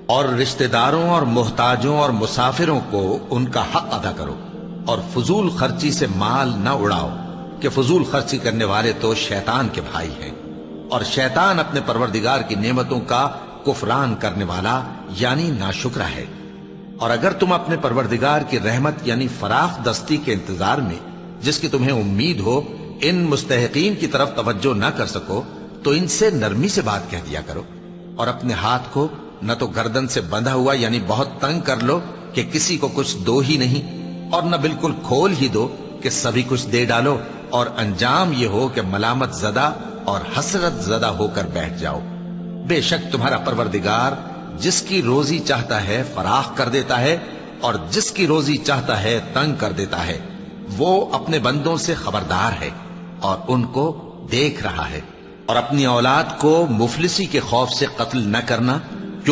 اور رشتہ داروں اور محتاجوں اور مسافروں کو ان کا حق ادا کرو، اور فضول خرچی سے مال نہ اڑاؤ کہ فضول خرچی کرنے والے تو شیطان کے بھائی ہیں، اور شیطان اپنے پروردگار کی نعمتوں کا کفران کرنے والا یعنی ناشکرا ہے۔ اور اگر تم اپنے پروردگار کی رحمت یعنی فراخ دستی کے انتظار میں جس کی تمہیں امید ہو ان مستحقین کی طرف توجہ نہ کر سکو تو ان سے نرمی سے بات کہہ دیا کرو، اور اپنے ہاتھ کو نہ تو گردن سے بندھا ہوا یعنی بہت تنگ کر لو کہ کسی کو کچھ دو ہی نہیں، اور نہ بالکل کھول ہی دو کہ سبھی کچھ دے ڈالو، اور انجام یہ ہو کہ ملامت زدہ اور حسرت زدہ ہو کر بیٹھ جاؤ۔ بے شک تمہارا پروردگار جس کی روزی چاہتا ہے فراخ کر دیتا ہے، اور جس کی روزی چاہتا ہے تنگ کر دیتا ہے، وہ اپنے بندوں سے خبردار ہے اور ان کو دیکھ رہا ہے۔ اور اپنی اولاد کو مفلسی کے خوف سے قتل نہ کرنا